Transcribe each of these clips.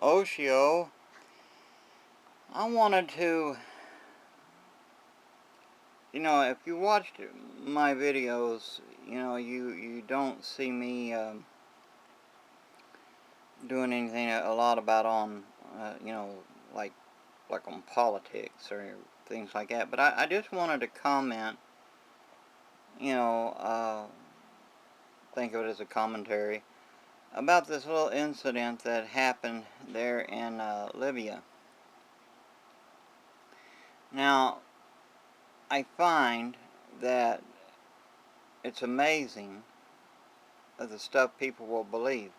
Oshio. I wanted to, if you watched my videos, you don't see me doing anything a lot about like on politics or things like that. But I just wanted to comment, you know, uh, think of it as a commentary about this little incident that happened there in Libya. Now, I find that it's amazing the stuff people will believe.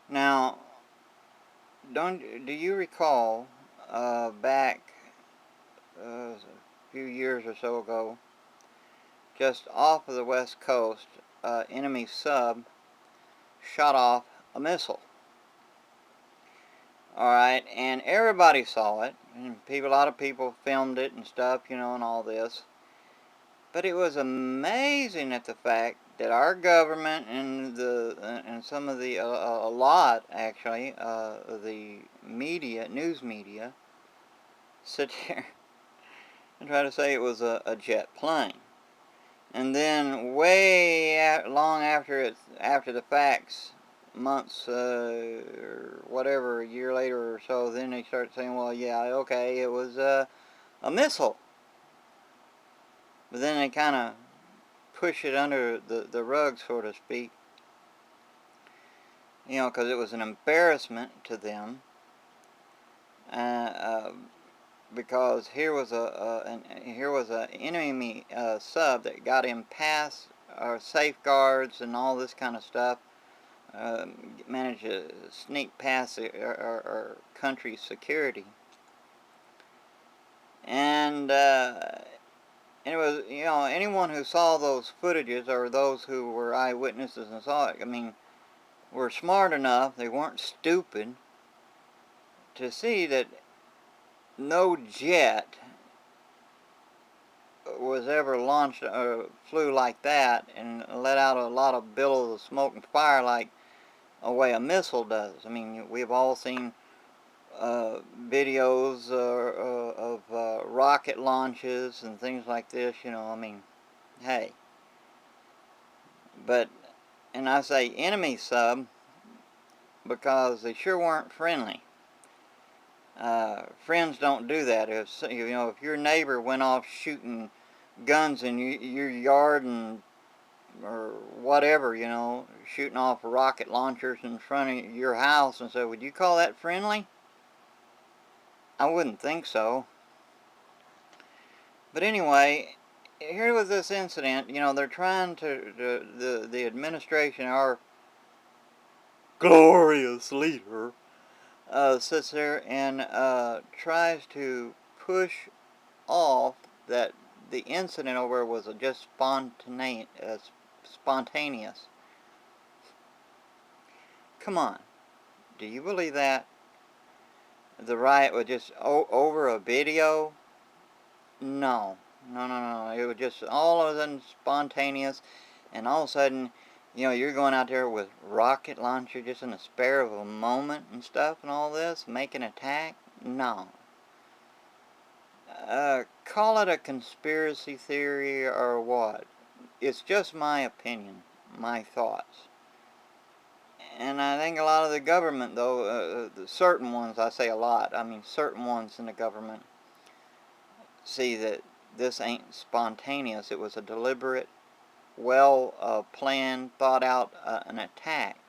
Now, do you recall back a few years or so ago, just off of the west coast, enemy sub shot off a missile? Alright, and everybody saw it, and a lot of people filmed it and stuff, and all this. But it was amazing at the fact that our government and some of the, a lot actually, the media, news media, sit there and try to say it was a jet plane. And then long after the facts, months or whatever, a year later or so, then they start saying, well, yeah, okay, it was a missile. But then they kind of push it under the rug, so to speak, because it was an embarrassment to them, because here was an enemy sub that got in past our safeguards and all this kind of stuff. Managed to sneak past our country's security, and it was, anyone who saw those footages, or those who were eyewitnesses and saw it, were smart enough, they weren't stupid, to see that no jet was ever launched or flew like that and let out a lot of billows of smoke and fire like a way a missile does. I mean, we've all seen videos of rocket launches and things like this, hey. But, and I say enemy sub because they sure weren't friendly. Friends don't do that. If your neighbor went off shooting guns in your yard or whatever, shooting off rocket launchers in front of your house and said, would you call that friendly? I wouldn't think so. But anyway, here was this incident. They're trying the administration, our glorious leader, sits there and tries to push off that the incident over was just spontaneous. Come on, do you believe that? The riot was just over a video? No. It was just all of a sudden spontaneous, and all of a sudden, you're going out there with rocket launcher just in the spare of a moment and stuff and all this, make an attack? No. Call it a conspiracy theory or what. It's just my opinion, my thoughts. And I think a lot of the government, though, certain ones, I say a lot, I mean certain ones in the government, see that this ain't spontaneous. It was a deliberate, well-planned, thought-out an attack.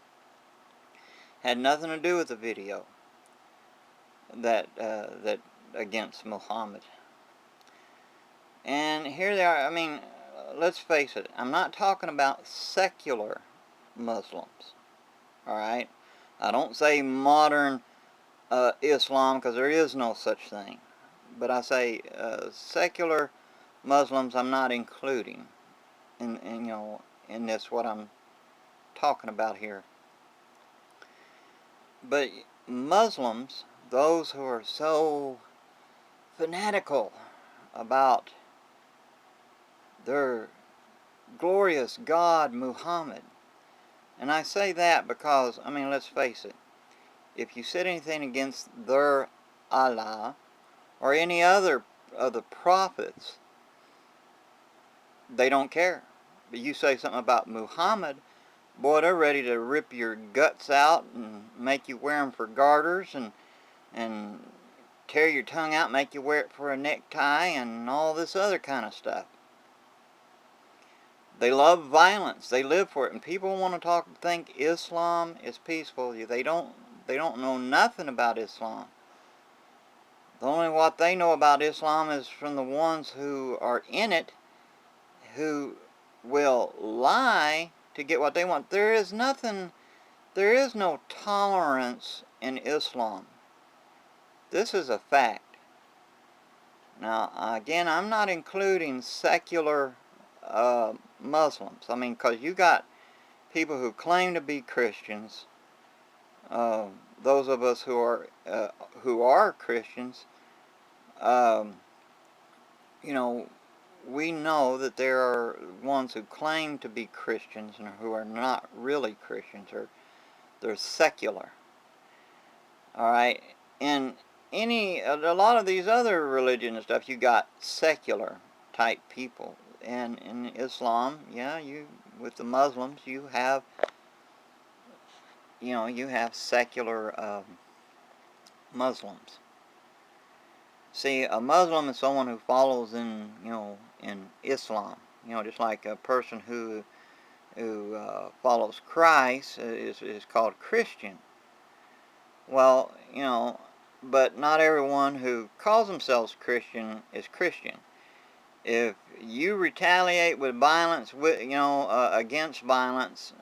Had nothing to do with the video that against Muhammad. And here they are. I mean, let's face it. I'm not talking about secular Muslims. All right, I don't say modern Islam, because there is no such thing. But I say secular Muslims I'm not including in this, what I'm talking about here. But Muslims, those who are so fanatical about their glorious God Muhammad, and I say that because, I mean, let's face it, if you said anything against their Allah or any other of the prophets, they don't care. But you say something about Muhammad, boy, they're ready to rip your guts out and make you wear them for garters and tear your tongue out, make you wear it for a necktie and all this other kind of stuff. They love violence. They live for it. And people want to think Islam is peaceful. They don't know nothing about Islam. The only what they know about Islam is from the ones who are in it, who will lie to get what they want. There is no tolerance in Islam. This is a fact. Now, again, I'm not including secular Muslims. I mean, because you got people who claim to be Christians. Those of us who are Christians, you know, we know that there are ones who claim to be Christians and who are not really Christians, or they're secular. All right, and a lot of these other religions and stuff, you got secular type people. And in Islam, yeah, with the Muslims, you have secular Muslims. See, a Muslim is someone who follows in Islam. Just like a person who follows Christ is called Christian. Well, but not everyone who calls themselves Christian is Christian. If you retaliate with violence, against violence,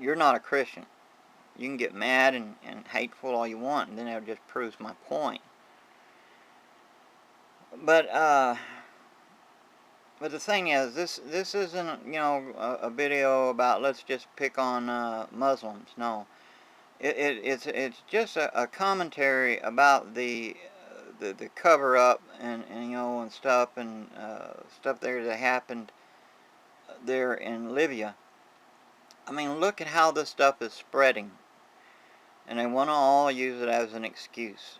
you're not a Christian. You can get mad and hateful all you want, and then that just proves my point. But the thing is, this isn't a video about let's just pick on Muslims. No, it's just a commentary about the cover up and stuff stuff there that happened there in Libya. I mean, look at how this stuff is spreading, and they want to all use it as an excuse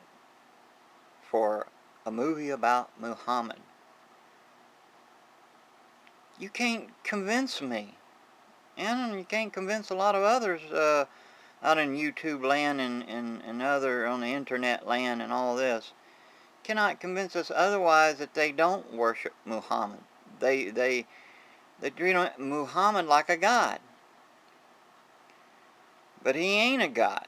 for a movie about Muhammad. You can't convince me, and you can't convince a lot of others out in YouTube land and other on the internet land and all this. Cannot convince us otherwise that they don't worship Muhammad. They treat Muhammad like a god, but he ain't a god.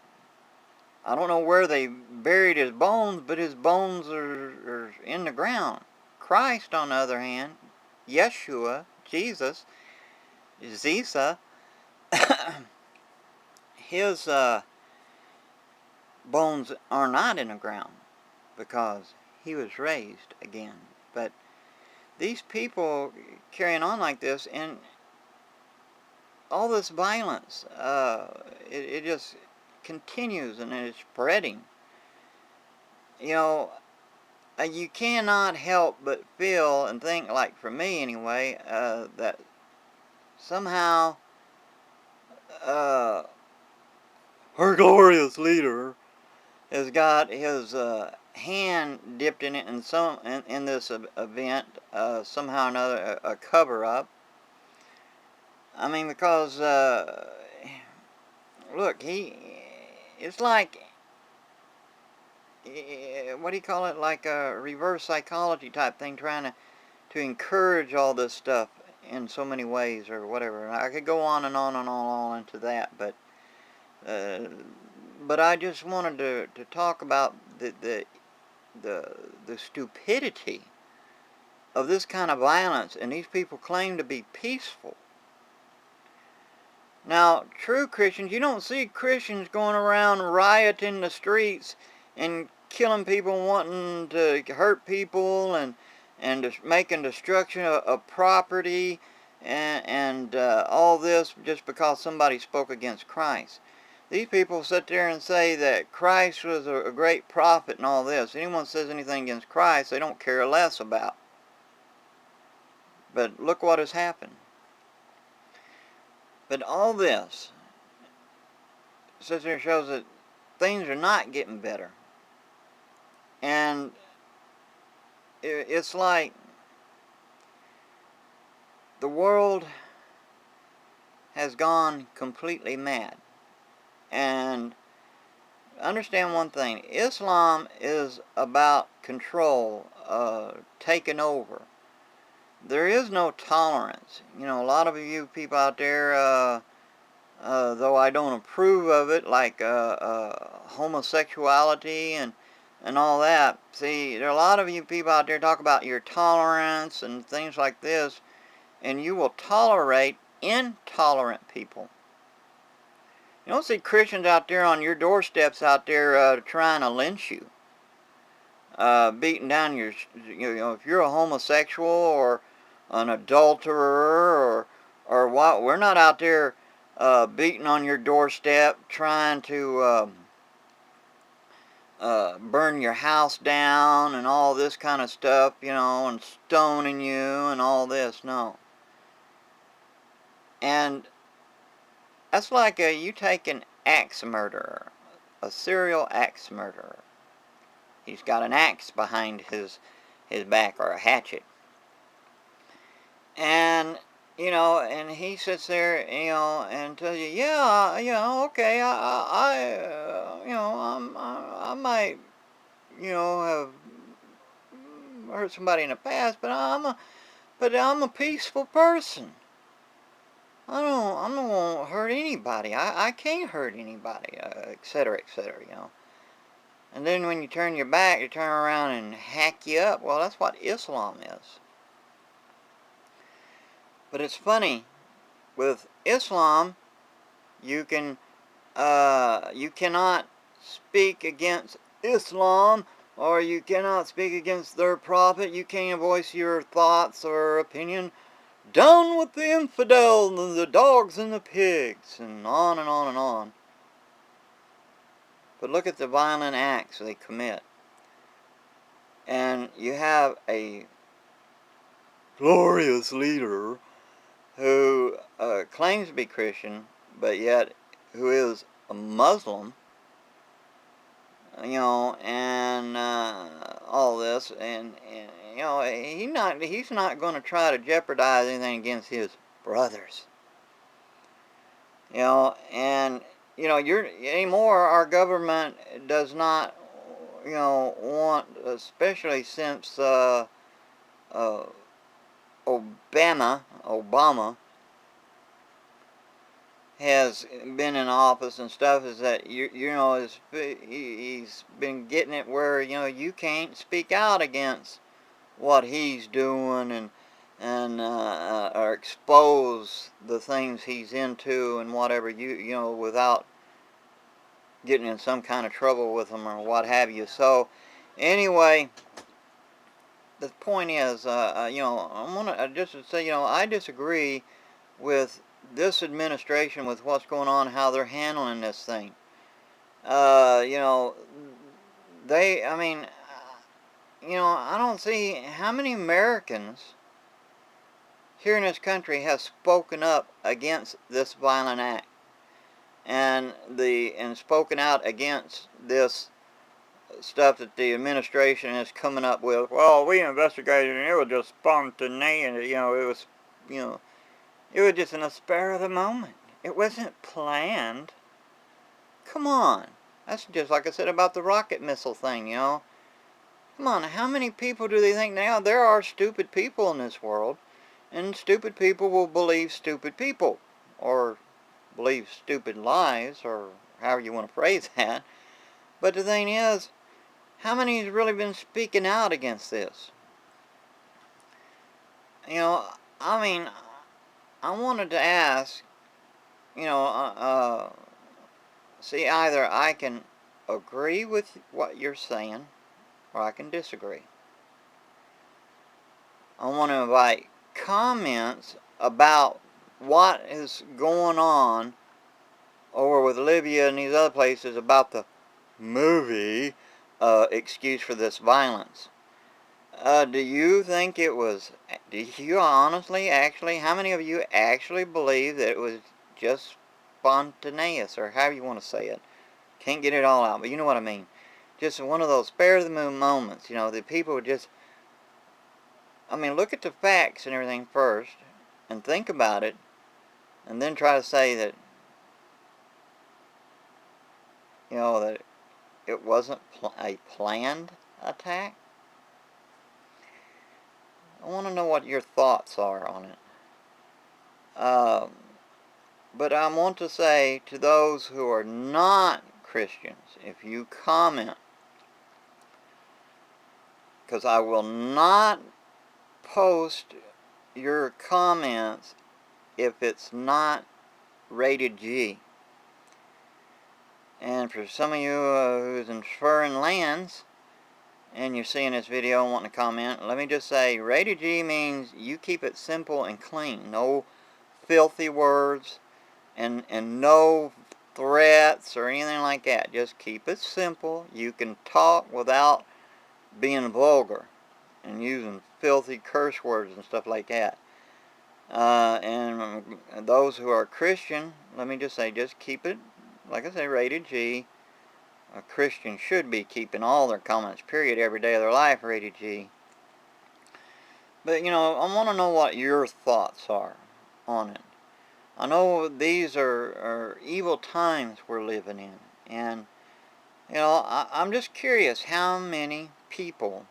I don't know where they buried his bones, but his bones are in the ground. Christ, on the other hand, Yeshua, Jesus, Zisa, his bones are not in the ground because he was raised again. But these people carrying on like this, and all this violence, it just continues and it's spreading. You cannot help but feel and think, like for me anyway, that somehow our glorious leader has got his hand dipped in it in this event, somehow or another, a cover-up. I mean, because look, it's like, what do you call it, like a reverse psychology type thing, trying to encourage all this stuff in so many ways or whatever. I could go on and on and on into that, but I just wanted to talk about the stupidity of this kind of violence, and these people claim to be peaceful. Now, true Christians, you don't see Christians going around rioting the streets and killing people, wanting to hurt people, and just making destruction of property, and all this just because somebody spoke against Christ. These people sit there and say that Christ was a great prophet and all this. Anyone says anything against Christ, they don't care less about. But look what has happened. But all this sits there and shows that things are not getting better. And it's like the world has gone completely mad. And understand one thing, Islam is about control, taking over. There is no tolerance. You know, a lot of you people out there, though I don't approve of it, like homosexuality and all that. See, there are a lot of you people out there talk about your tolerance and things like this, and you will tolerate intolerant people. You don't see Christians out there on your doorsteps out there trying to lynch you, beating down your, you know, if you're a homosexual or an adulterer or what, we're not out there beating on your doorstep trying to burn your house down and all this kind of stuff, you know, and stoning you and all this. No. And that's like you take an axe murderer, a serial axe murderer. He's got an axe behind his back, or a hatchet. And, you know, and he sits there, you know, and tells you, yeah, you know, okay, you know, I might, you know, have hurt somebody in the past, but I'm a peaceful person. I don't want to hurt anybody. I can't hurt anybody, etc., etc., you know. And then when you turn your back, they turn around and hack you up. Well, that's what Islam is. But it's funny, with Islam, you cannot speak against Islam, or you cannot speak against their prophet. You can't voice your thoughts or opinion. Down with the infidel and the dogs and the pigs, and on and on and on. But look at the violent acts they commit. And you have a glorious leader who claims to be Christian, but yet who is a Muslim, you know, and all this, and you know, he's not going to try to jeopardize anything against his brothers, you know. And you know, anymore our government does not, you know, want, especially since Obama has been in office and stuff, is that you know, he's been getting it where, you know, you can't speak out against what he's doing and or expose the things he's into and whatever, you know, without getting in some kind of trouble with him or what have you. So anyway, the point is, you know, I want to just say, you know, I disagree with this administration, with what's going on, how they're handling this thing. You know, I mean, you know, I don't see how many Americans here in this country have spoken up against this violent act and spoken out against this stuff that the administration is coming up with. Well, we investigated and it was just spontaneous. You know, it was, you know, it was just in a spur of the moment. It wasn't planned. Come on. That's just like I said about the rocket missile thing, you know. Come on, how many people do they think now? There are stupid people in this world, and stupid people will believe stupid people, or believe stupid lies, or however you want to phrase that. But the thing is, how many has really been speaking out against this? You know, I mean, I wanted to ask, you know, see, either I can agree with what you're saying, or I can disagree. I want to invite comments about what is going on over with Libya and these other places about the movie excuse for this violence. Do you think it was, do you honestly, actually, how many of you actually believe that it was just spontaneous, or however you want to say it? Can't get it all out, but you know what I mean. Just one of those spare-of-the-moment moments, you know, that people just, I mean, look at the facts and everything first, and think about it, and then try to say that, you know, that it wasn't a planned attack. I want to know what your thoughts are on it. But I want to say to those who are not Christians, if you comment, because I will not post your comments if it's not rated G. And for some of you who's in foreign lands and you're seeing this video and wanting to comment, let me just say rated G means you keep it simple and clean. No filthy words and no threats or anything like that. Just keep it simple. You can talk without being vulgar and using filthy curse words and stuff like that. And those who are Christian, let me just say, just keep it, like I say, rated G. A Christian should be keeping all their comments, period, every day of their life rated G. But, you know, I want to know what your thoughts are on it. I know these are evil times we're living in. And, you know, I'm just curious how many people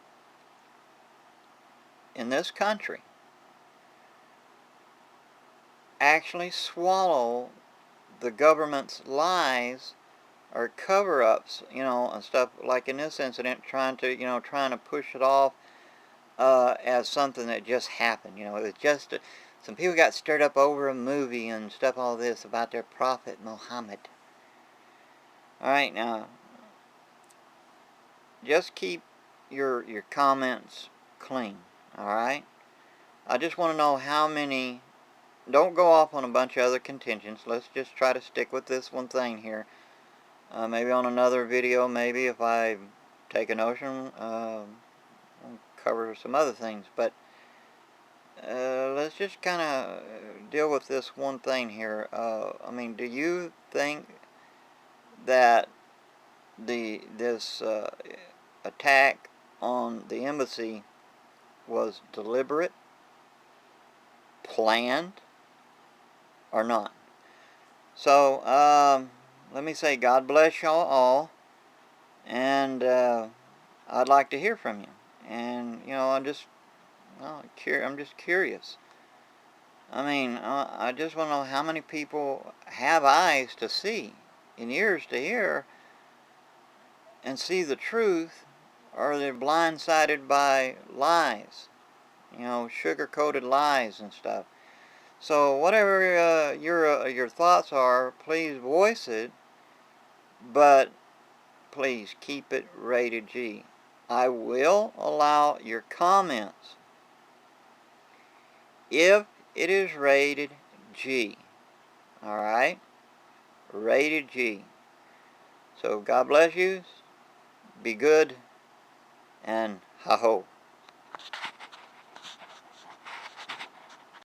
in this country actually swallow the government's lies or cover-ups, you know, and stuff like in this incident, trying to push it off as something that just happened. You know, it was just some people got stirred up over a movie and stuff, all this about their prophet Muhammad. All right, now just keep your comments clean. All right, I just want to know how many. Don't go off on a bunch of other contingents. Let's just try to stick with this one thing here. Maybe on another video, maybe if I take a notion, I'll cover some other things. But let's just kind of deal with this one thing here. I mean, do you think that this attack on the embassy was deliberate, planned, or not? So, let me say God bless y'all all, and I'd like to hear from you. And, you know, I'm just curious. I mean, I just want to know how many people have eyes to see and ears to hear and see the truth, or they're blindsided by lies, you know, sugar-coated lies and stuff. So whatever your thoughts are, please voice it, but please keep it rated G. I will allow your comments if it is rated G. Alright? Rated G. So God bless you. Be good. And ha-ho.